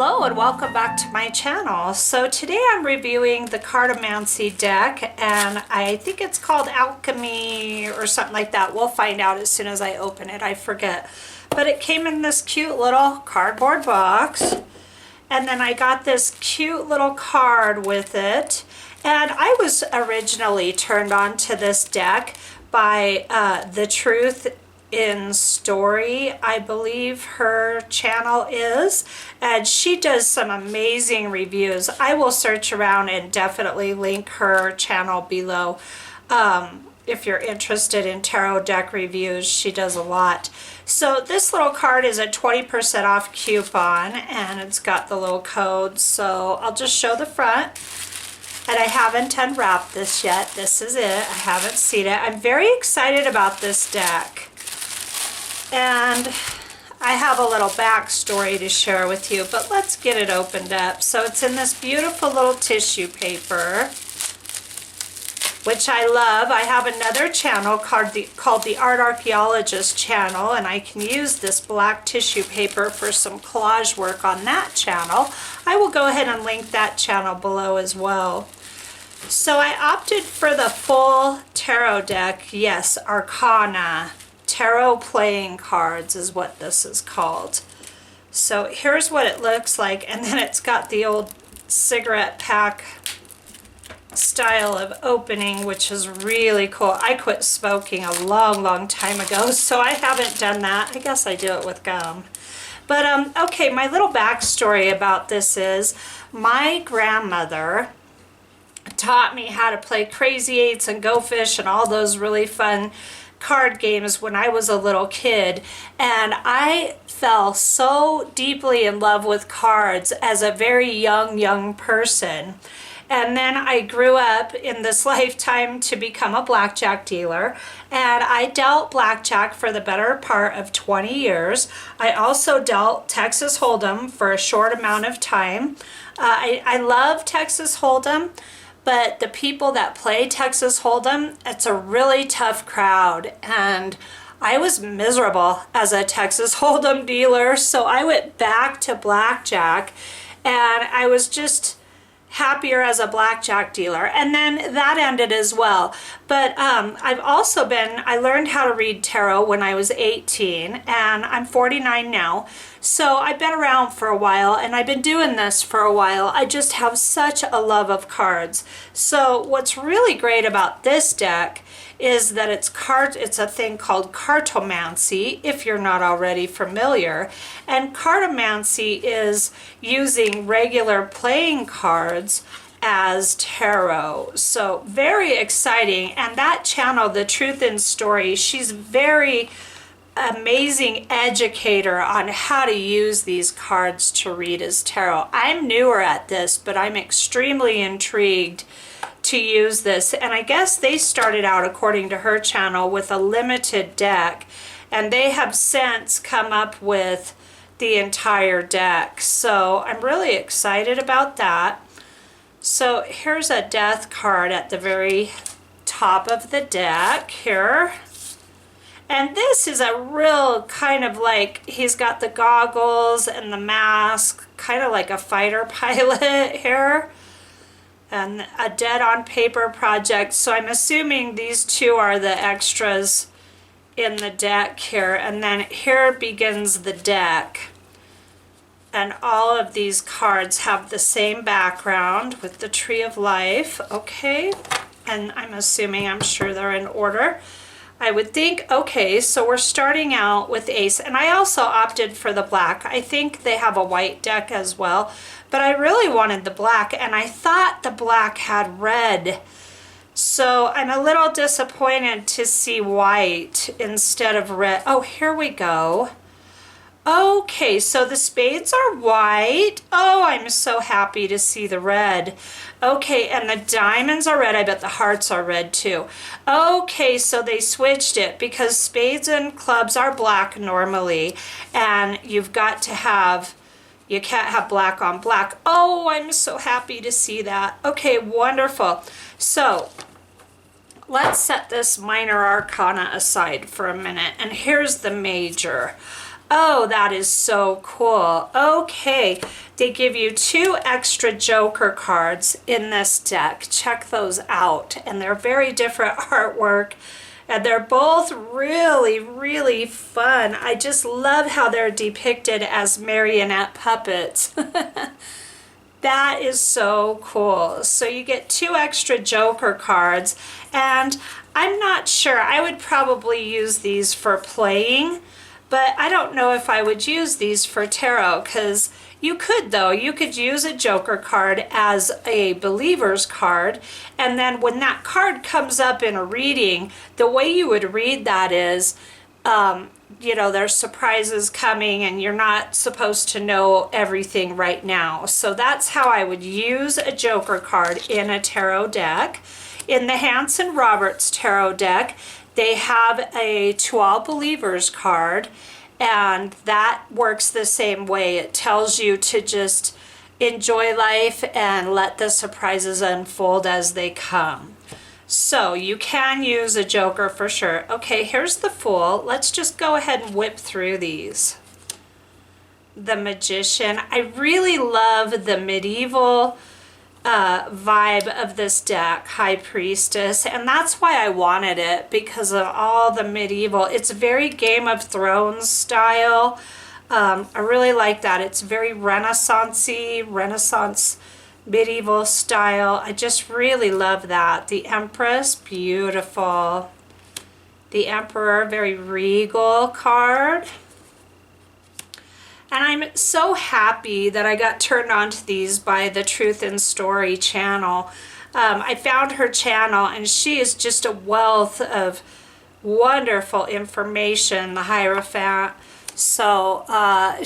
Hello and welcome back to my channel. So today I'm reviewing the Cartomancy deck, and I think it's called Alchemy or something like that. We'll find out as soon as I open it. I forget. But it came in this cute little cardboard box, and then I got this cute little card with it. And I was originally turned on to this deck by The Truth in Story, I believe her channel is, and she does some amazing reviews. I will search around and definitely link her channel below. If you're interested in tarot deck reviews, she does a lot. So this little card is a 20% off coupon, and it's got the little code. So I'll just show the front. And I haven't unwrapped this yet. This is it. I haven't seen it. I'm very excited about this deck. And I have a little backstory to share with you, but let's get it opened up. So it's in this beautiful little tissue paper, which I love. I have another channel called the Archaeologist channel, and I can use this black tissue paper for some collage work on that channel. I will go ahead and link that channel below as well. So I opted for the full tarot deck. Yes, Arcana. Tarot playing cards is what this is called. So here's what it looks like, and then it's got the old cigarette pack style of opening, which is really cool. I quit smoking a long time ago, so I haven't done that. I guess I do it with gum. But okay, my little backstory about this is my grandmother taught me how to play Crazy Eights and Go Fish and all those really fun card games when I was a little kid, and I fell so deeply in love with cards as a very young person. And then I grew up in this lifetime to become a blackjack dealer, and I dealt blackjack for the better part of 20 years. I also dealt Texas Hold'em for a short amount of time. I love Texas Hold'em, but the people that play Texas Hold'em, it's a really tough crowd, and I was miserable as a Texas Hold'em dealer, so I went back to blackjack, and I was just happier as a blackjack dealer, and then that ended as well. But I learned how to read tarot when I was 18, and I'm 49 now, so I've been around for a while, and I've been doing this for a while. I just have such a love of cards. So what's really great about this deck is that it's a thing called Cartomancy, if you're not already familiar. And Cartomancy is using regular playing cards as tarot. So very exciting. And that channel, The Truth in Story, she's very amazing educator on how to use these cards to read as tarot. I'm newer at this, but I'm extremely intrigued to use this, and I guess they started out, according to her channel, with a limited deck, and they have since come up with the entire deck. So I'm really excited about that. So here's a death card at the very top of the deck here. And this is a real kind of like, he's got the goggles and the mask, kind of like a fighter pilot here. And a dead on paper project. So I'm assuming these two are the extras in the deck here. And then here begins the deck. And all of these cards have the same background with the Tree of Life. Okay. And I'm sure they're in order. I would think, okay, so we're starting out with Ace, and I also opted for the black. I think they have a white deck as well, but I really wanted the black, and I thought the black had red. So I'm a little disappointed to see white instead of red. Oh, here we go. Okay, so the spades are white. Oh, I'm so happy to see the red. Okay, and the diamonds are red. I bet the hearts are red too. Okay, so they switched it because spades and clubs are black normally, and you've got to have, you can't have black on black. Oh, I'm so happy to see that. Okay, wonderful. So let's set this minor arcana aside for a minute, and here's the major. Oh, that is so cool. Okay, they give you 2 extra Joker cards in this deck. Check those out. And they're very different artwork. And they're both really, really fun. I just love how they're depicted as marionette puppets. That is so cool. So you get 2 extra Joker cards. And I'm not sure. I would probably use these for playing. But I don't know if I would use these for tarot, because you could, though. You could use a Joker card as a believer's card, and then when that card comes up in a reading, the way you would read that is, you know, there's surprises coming and you're not supposed to know everything right now. So that's how I would use a Joker card in a tarot deck. In the Hanson Roberts tarot deck, they have a To All Believers card, and that works the same way. It tells you to just enjoy life and let the surprises unfold as they come. So you can use a Joker for sure. Okay, here's the Fool. Let's just go ahead and whip through these. The Magician. I really love the medieval vibe of this deck, High Priestess, and that's why I wanted it, because of all the medieval. It's very Game of Thrones style. I really like that. It's very Renaissance-y, Renaissance medieval style. I just really love that. The Empress, beautiful. The Emperor, very regal card. And I'm so happy that I got turned on to these by the Truth in Story channel. I found her channel, and she is just a wealth of wonderful information, the Hierophant. So I'm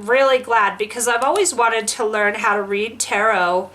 really glad, because I've always wanted to learn how to read tarot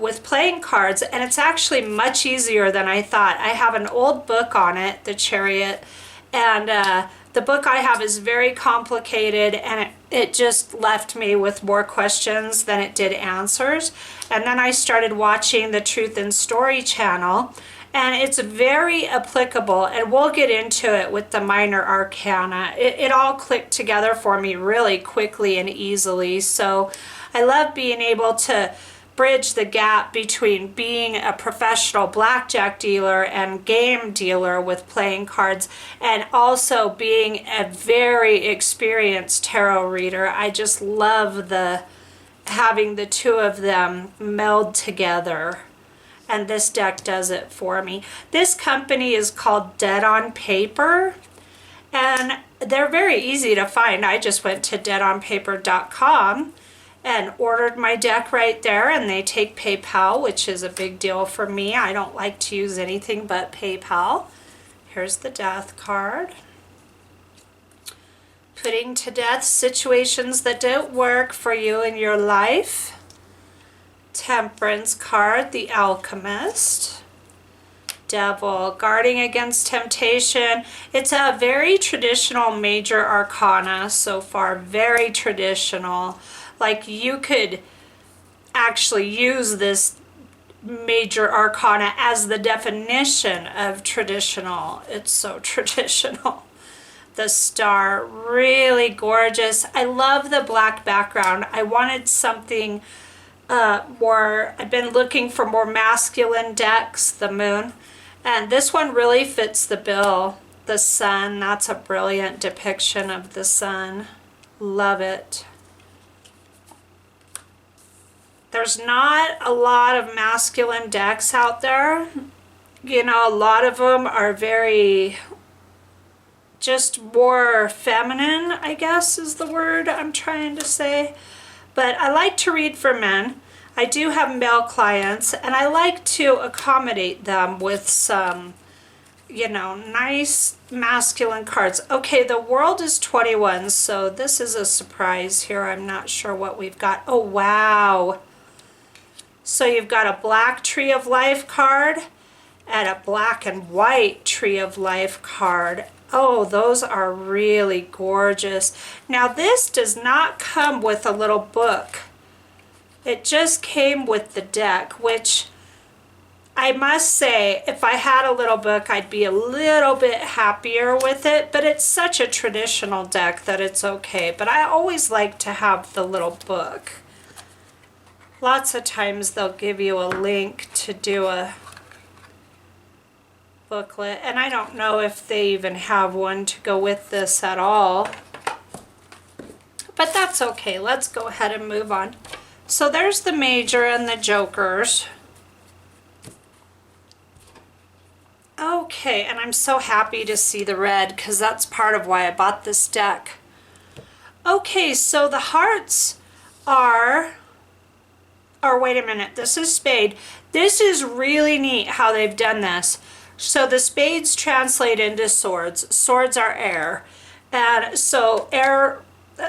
with playing cards, and it's actually much easier than I thought. I have an old book on it, The Chariot, and the book I have is very complicated, and it just left me with more questions than it did answers. And then I started watching the Truth in Story channel, and it's very applicable, and we'll get into it with the Minor Arcana. It all clicked together for me really quickly and easily. So I love being able to bridge the gap between being a professional blackjack dealer and game dealer with playing cards, and also being a very experienced tarot reader. I just love having the two of them meld together, and this deck does it for me. This company is called Dead on Paper, and they're very easy to find. I just went to deadonpaper.com and ordered my deck right there, and they take PayPal, which is a big deal for me. I don't like to use anything but PayPal. Here's the Death card. Putting to death situations that don't work for you in your life. Temperance card, the Alchemist. Devil, guarding against temptation. It's a very traditional major arcana so far, very traditional. Like, you could actually use this major arcana as the definition of traditional. It's so traditional. The Star, really gorgeous. I love the black background. I wanted something more, I've been looking for more masculine decks, the Moon. And this one really fits the bill. The Sun, that's a brilliant depiction of the sun. Love it. There's not a lot of masculine decks out there. You know, a lot of them are very, just more feminine, I guess is the word I'm trying to say. But I like to read for men. I do have male clients, and I like to accommodate them with some, you know, nice masculine cards. Okay, the World is 21, so this is a surprise here. I'm not sure what we've got. Oh, wow. So you've got a black Tree of Life card and a black and white Tree of Life card. Oh, those are really gorgeous. Now, this does not come with a little book. It just came with the deck, which I must say, if I had a little book, I'd be a little bit happier with it, but it's such a traditional deck that it's okay. But I always like to have the little book. Lots of times they'll give you a link to do a booklet, and I don't know if they even have one to go with this at all. But that's okay. Let's go ahead and move on. So there's the Major and the Jokers. Okay, and I'm so happy to see the red because that's part of why I bought this deck. Okay, so the hearts are, or wait a minute, this is spade. This is really neat how they've done this. So the spades translate into swords. Swords are air. And so air,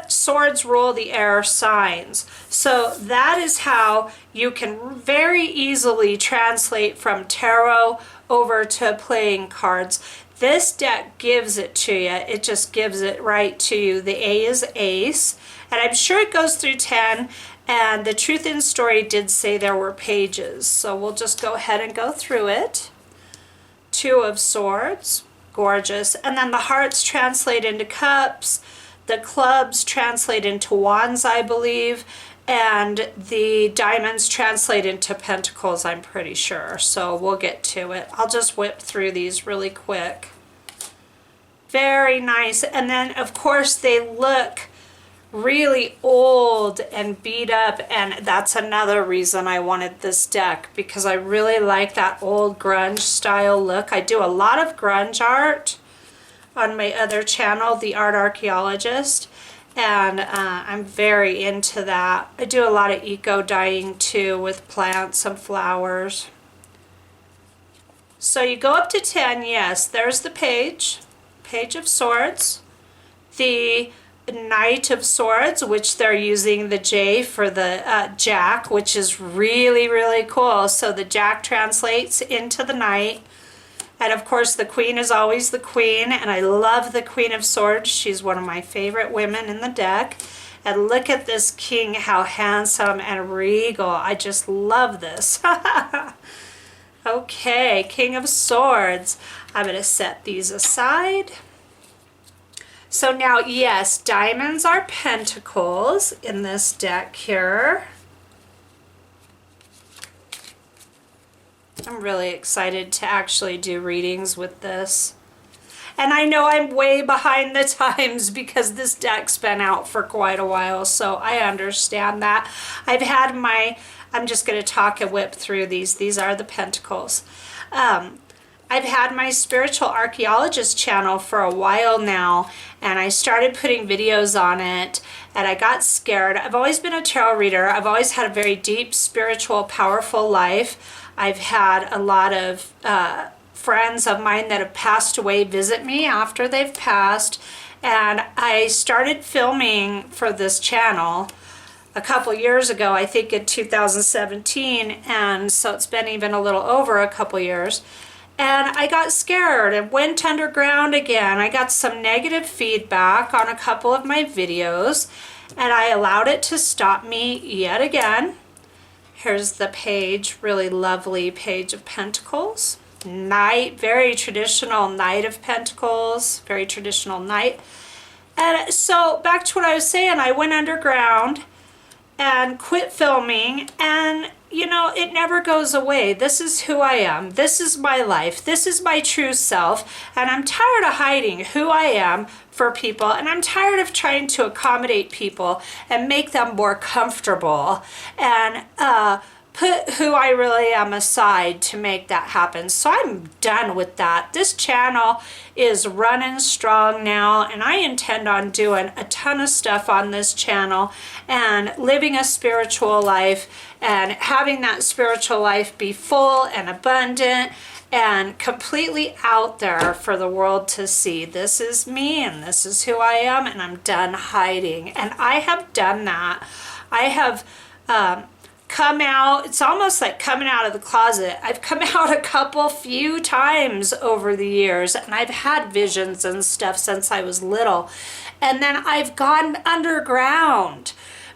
swords rule the air signs. So that is how you can very easily translate from tarot over to playing cards. This deck gives it to you. It just gives it right to you. The A is ace, and I'm sure it goes through 10, and the Truth in Story did say there were pages, so we'll just go ahead and go through it. Two of Swords, gorgeous, and then the hearts translate into cups, the clubs translate into wands, I believe, and the diamonds translate into pentacles, I'm pretty sure. So we'll get to it. I'll just whip through these really quick. Very nice. And then, of course, they look really old and beat up, and that's another reason I wanted this deck, because I really like that old grunge style look. I do a lot of grunge art on my other channel, The Art Archaeologist, and I'm very into that. I do a lot of eco dyeing too with plants and flowers. So you go up to 10, yes, there's the page of Swords, the Knight of Swords, which they're using the J for the Jack, which is really, really cool. So the Jack translates into the Knight. And of course the Queen is always the Queen, and I love the Queen of Swords. She's one of my favorite women in the deck. And look at this King, how handsome and regal. I just love this. Okay, King of Swords. I'm going to set these aside. So now, yes, diamonds are pentacles in this deck here. I'm really excited to actually do readings with this. And I know I'm way behind the times because this deck's been out for quite a while, so I understand that. I've had my, I'm just going to talk and whip through these. These are the pentacles. I've had my Spiritual Archaeologist channel for a while now, and I started putting videos on it, and I got scared. I've always been a tarot reader. I've always had a very deep, spiritual, powerful life. I've had a lot of friends of mine that have passed away visit me after they've passed, and I started filming for this channel a couple years ago, I think in 2017, and so it's been even a little over a couple years. And I got scared and went underground again. I got some negative feedback on a couple of my videos, and I allowed it to stop me yet again. Here's the page, really lovely Page of Pentacles. Knight, very traditional Knight of Pentacles, very traditional Knight. And so back to what I was saying, I went underground and quit filming, and you know, it never goes away. This is who I am. This is my life. This is my true self. And I'm tired of hiding who I am for people. And I'm tired of trying to accommodate people and make them more comfortable. And put who I really am aside to make that happen. So I'm done with that. This channel is running strong now, and I intend on doing a ton of stuff on this channel and living a spiritual life and having that spiritual life be full and abundant and completely out there for the world to see. This is me and this is who I am, and I'm done hiding. And I have done that. I have come out, it's almost like coming out of the closet. I've come out a few times over the years, and I've had visions and stuff since I was little. And then I've gone underground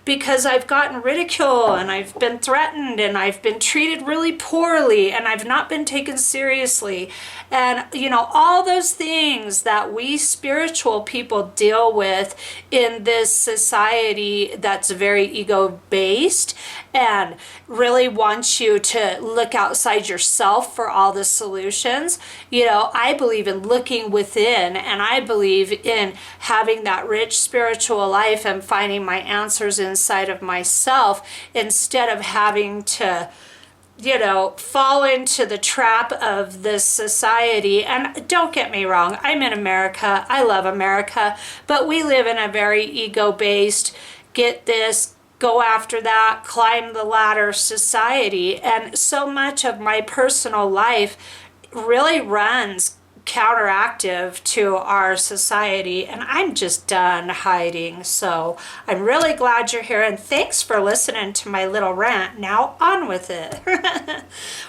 because I've gotten ridicule and I've been threatened and I've been treated really poorly and I've not been taken seriously. And, you know, all those things that we spiritual people deal with in this society that's very ego-based and really wants you to look outside yourself for all the solutions. You know, I believe in looking within, and I believe in having that rich spiritual life and finding my answers inside of myself instead of having to, you know, fall into the trap of this society. And don't get me wrong, I'm in America, I love America, but we live in a very ego-based, get this, go after that, climb the ladder society. And so much of my personal life really runs counteractive to our society, and I'm just done hiding. So I'm really glad you're here, and thanks for listening to my little rant. Now on with it.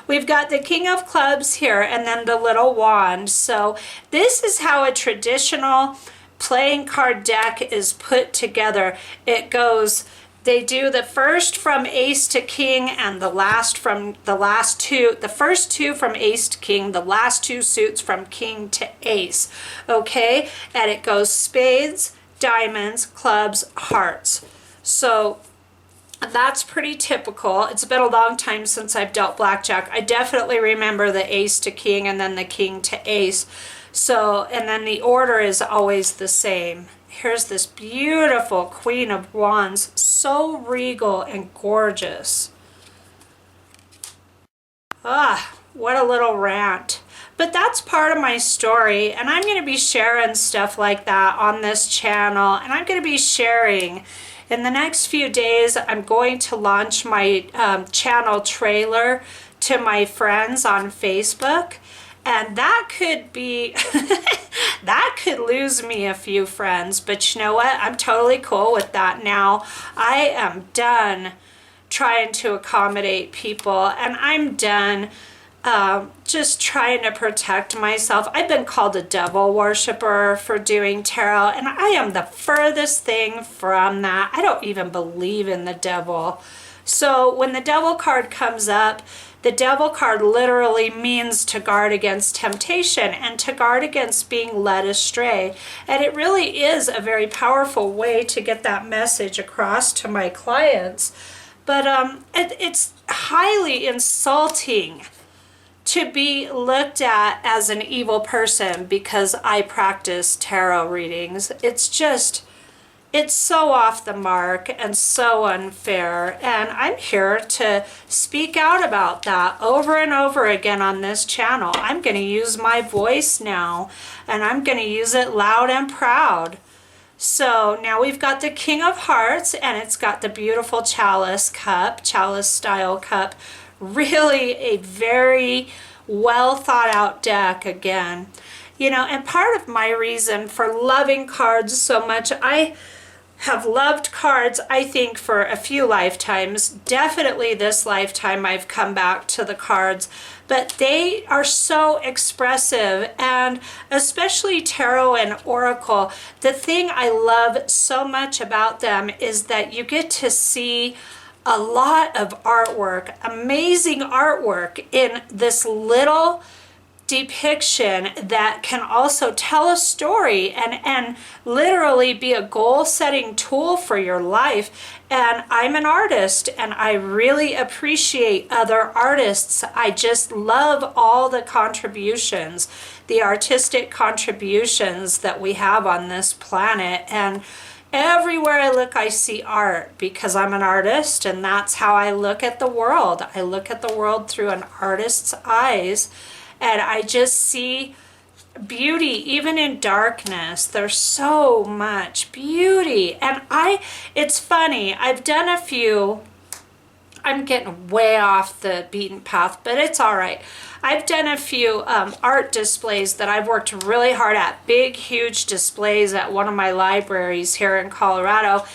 We've got the King of Clubs here and then the little wand. So this is how a traditional playing card deck is put together. It goes, they do the first from ace to king and the last from the last two, the first two from ace to king, the last two suits from king to ace. Okay, and it goes spades, diamonds, clubs, hearts. So that's pretty typical. It's been a long time since I've dealt blackjack. I definitely remember the ace to king and then the king to ace. So, and then the order is always the same. Here's this beautiful Queen of Wands, so regal and gorgeous. Ah, what a little rant. But that's part of my story, and I'm going to be sharing stuff like that on this channel, and I'm going to be sharing. In the next few days, I'm going to launch my channel trailer to my friends on Facebook. And that could be, that could lose me a few friends, but you know what? I'm totally cool with that now. I am done trying to accommodate people, and I'm done just trying to protect myself. I've been called a devil worshiper for doing tarot, and I am the furthest thing from that. I don't even believe in the devil. So when the devil card comes up, the devil card literally means to guard against temptation and to guard against being led astray. And it really is a very powerful way to get that message across to my clients. But it's highly insulting to be looked at as an evil person because I practice tarot readings. It's so off the mark and so unfair, and I'm here to speak out about that over and over again on this channel. I'm going to use my voice now, and I'm going to use it loud and proud. So now we've got the King of Hearts, and it's got the beautiful chalice cup, chalice style cup. Really a very well thought out deck again. You know, and part of my reason for loving cards so much, I have loved cards, I think, for a few lifetimes. Definitely this lifetime I've come back to the cards, but they are so expressive, and especially tarot and oracle. The thing I love so much about them is that you get to see a lot of artwork, amazing artwork in this little depiction that can also tell a story and literally be a goal-setting tool for your life. And I'm an artist, and I really appreciate other artists. I just love all the contributions, the artistic contributions that we have on this planet. And everywhere I look, I see art because I'm an artist, and that's how I look at the world. I look at the world through an artist's eyes. And I just see beauty, even in darkness. There's so much beauty. And it's funny, I've done a few, I'm getting way off the beaten path, but it's all right. I've done a few art displays that I've worked really hard at, big, huge displays at one of my libraries here in Colorado.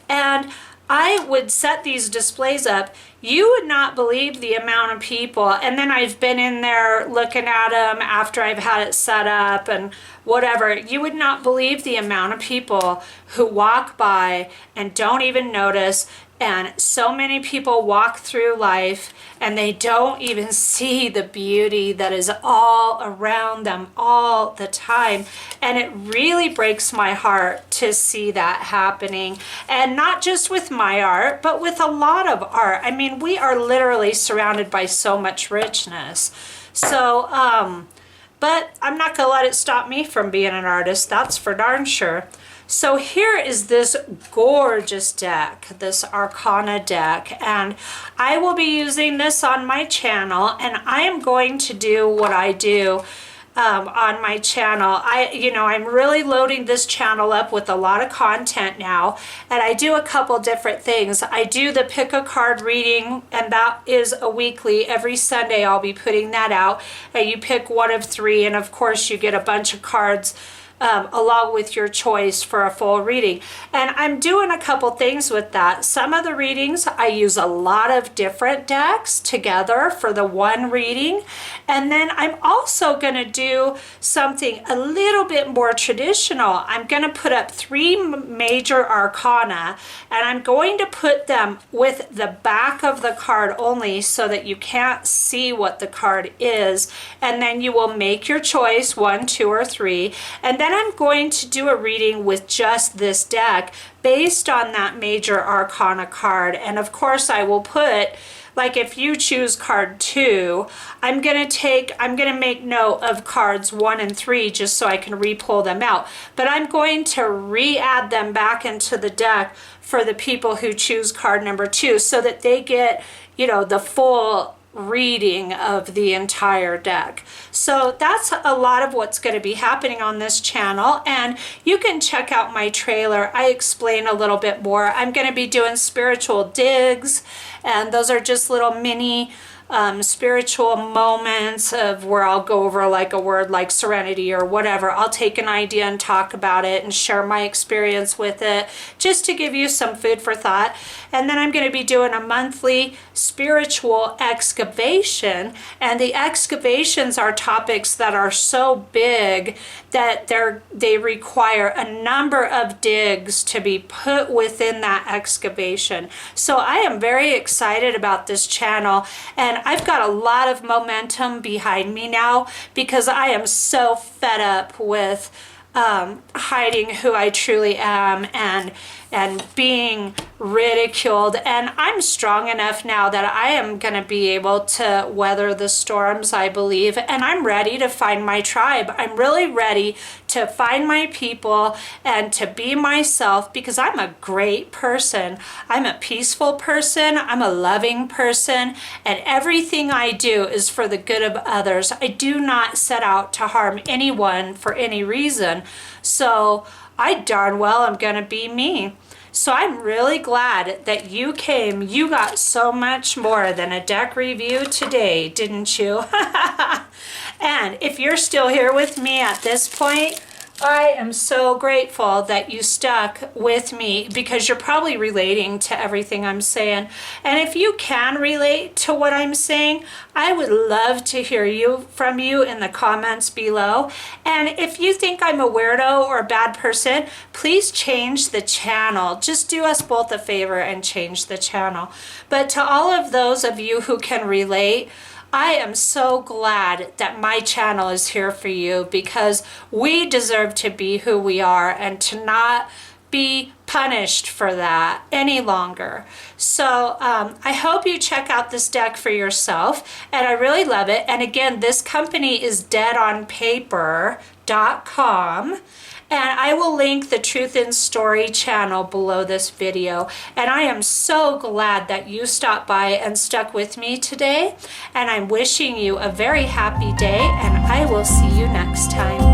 And I would set these displays up. You would not believe the amount of people, and then I've been in there looking at them after I've had it set up and whatever. You would not believe the amount of people who walk by and don't even notice. And so many people walk through life and they don't even see the beauty that is all around them all the time. And it really breaks my heart to see that happening. And not just with my art, but with a lot of art. I mean, we are literally surrounded by so much richness. So, but I'm not going to let it stop me from being an artist. That's for darn sure. So here is this gorgeous deck, this Arcana deck, and I will be using this on my channel, and I am going to do what I do on my channel. I'm really loading this channel up with a lot of content now, and I do a couple different things. I do the pick a card reading, and that is a weekly. Every Sunday I'll be putting that out, and you pick one of 3, and of course you get a bunch of cards along with your choice for a full reading. And I'm doing a couple things with that. Some of the readings I use a lot of different decks together for the one reading. And then I'm also going to do something a little bit more traditional. I'm going to put up 3 major arcana, and I'm going to put them with the back of the card only so that you can't see what the card is. And then you will make your choice, 1, 2, or 3. And then I'm going to do a reading with just this deck based on that major arcana card. And of course I will put, like, if you choose card 2, I'm going to make note of cards 1 and 3 just so I can re-pull them out. But I'm going to re-add them back into the deck for the people who choose card number 2 so that they get, the full reading of the entire deck. So that's a lot of what's going to be happening on this channel, and you can check out my trailer. I explain a little bit more. I'm going to be doing spiritual digs, and those are just little mini spiritual moments of where I'll go over like a word like serenity or whatever. I'll take an idea and talk about it and share my experience with it just to give you some food for thought. And then I'm going to be doing a monthly spiritual excavation, and the excavations are topics that are so big that they require a number of digs to be put within that excavation. So I am very excited about this channel, and I've got a lot of momentum behind me now because I am so fed up with hiding who I truly am and being ridiculed. And I'm strong enough now that I am going to be able to weather the storms, I believe, and I'm ready to find my tribe. I'm really ready to find my people and to be myself because I'm a great person. I'm a peaceful person. I'm a loving person, and everything I do is for the good of others. I do not set out to harm anyone for any reason. So I darn well am going to be me. So I'm really glad that you came. You got so much more than a deck review today, didn't you? And if you're still here with me at this point, I am so grateful that you stuck with me because you're probably relating to everything I'm saying. And if you can relate to what I'm saying, I would love to hear from you in the comments below. And if you think I'm a weirdo or a bad person, please change the channel. Just do us both a favor and change the channel. But to all of those of you who can relate, I am so glad that my channel is here for you because we deserve to be who we are and to not be punished for that any longer. So I hope you check out this deck for yourself, and I really love it. And again, this company is deadonpaper.com. And I will link the Truth in Story channel below this video. And I am so glad that you stopped by and stuck with me today. And I'm wishing you a very happy day, and I will see you next time.